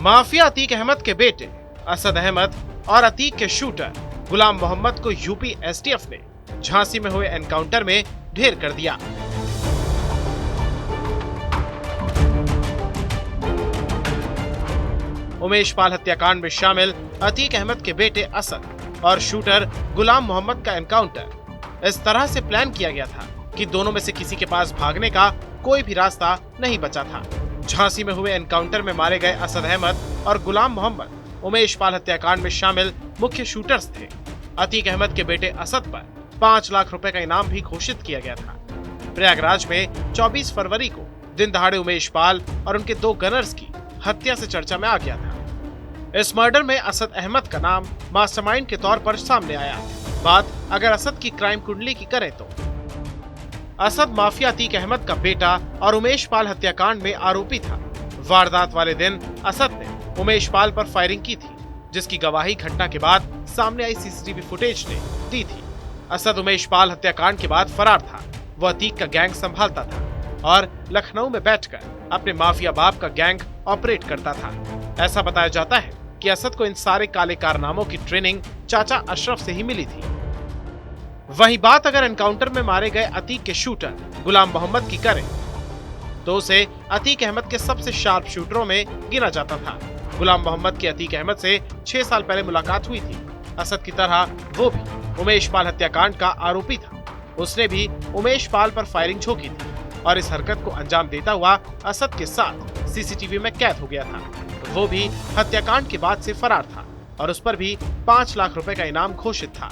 Mafia Atiq Ahmad के बेटे असद अहमद और अतीक के शूटर गुलाम मोहम्मद को यूपी एसटीएफ ने झांसी में हुए एनकाउंटर में ढेर कर दिया। उमेश पाल हत्याकांड में शामिल अतीक अहमद के बेटे असद और शूटर गुलाम मोहम्मद का एनकाउंटर इस तरह से प्लान किया गया था कि दोनों में से किसी के पास भागने का कोई भी रास्ता नहीं बचा था। झांसी में हुए एनकाउंटर में मारे गए असद अहमद और गुलाम मोहम्मद उमेश पाल हत्याकांड में शामिल मुख्य शूटर्स थे। अतीक अहमद के बेटे असद पर 5 लाख रुपए का इनाम भी घोषित किया गया था। प्रयागराज में 24 फरवरी को दिन दहाड़े उमेश पाल और उनके 2 गनर्स की हत्या से चर्चा में आ गया था। इस मर्डर में असद अहमद का नाम मास्टरमाइंड के तौर पर सामने आया। बात अगर असद की क्राइम कुंडली की करें तो असद माफिया अतीक अहमद का बेटा और उमेश पाल हत्याकांड में आरोपी था। वारदात वाले दिन असद ने उमेश पाल पर फायरिंग की थी, जिसकी गवाही घटना के बाद सामने आई सीसीटीवी फुटेज ने दी थी। असद उमेश पाल हत्याकांड के बाद फरार था। वह अतीक का गैंग संभालता था और लखनऊ में बैठकर अपने माफिया बाप का गैंग ऑपरेट करता था। ऐसा बताया जाता है कि असद को इन सारे काले कारनामों की ट्रेनिंग चाचा अशरफ से ही मिली थी। वही बात अगर एनकाउंटर में मारे गए अतीक के शूटर गुलाम मोहम्मद की करें तो उसे अतीक अहमद के सबसे शार्प शूटरों में गिना जाता था। गुलाम मोहम्मद की अतीक अहमद से 6 साल पहले मुलाकात हुई थी। असद की तरह वो भी उमेश पाल हत्याकांड का आरोपी था। उसने भी उमेश पाल पर फायरिंग झोंकी थी और इस हरकत को अंजाम देता हुआ असद के साथ सीसीटीवी में कैद हो गया था। वो भी हत्याकांड के बाद से फरार था और उस पर भी 5 लाख रुपए का इनाम घोषित था।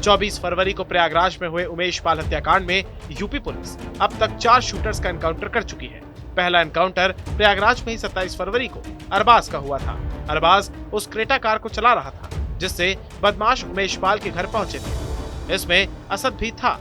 24 फरवरी को प्रयागराज में हुए उमेश पाल हत्याकांड में यूपी पुलिस अब तक 4 शूटर्स का एनकाउंटर कर चुकी है। पहला एनकाउंटर प्रयागराज में ही 27 फरवरी को अरबाज का हुआ था। अरबाज उस क्रेटा कार को चला रहा था जिससे बदमाश उमेश पाल के घर पहुंचे थे। इसमें असद भी था।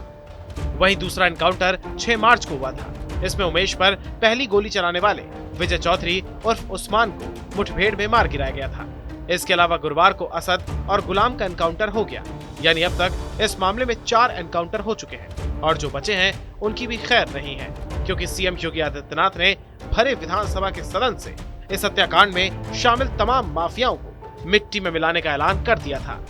वहीं दूसरा एनकाउंटर 6 मार्च को हुआ था। इसमें उमेश पर पहली गोली चलाने वाले विजय चौधरी उर्फ उस्मान को मुठभेड़ में मार गिराया गया था। इसके अलावा गुरुवार को असद और गुलाम का एनकाउंटर हो गया। यानी अब तक इस मामले में 4 एनकाउंटर हो चुके हैं और जो बचे हैं उनकी भी खैर नहीं है, क्योंकि सीएम योगी आदित्यनाथ ने भरे विधानसभा के सदन से इस हत्याकांड में शामिल तमाम माफियाओं को मिट्टी में मिलाने का ऐलान कर दिया था।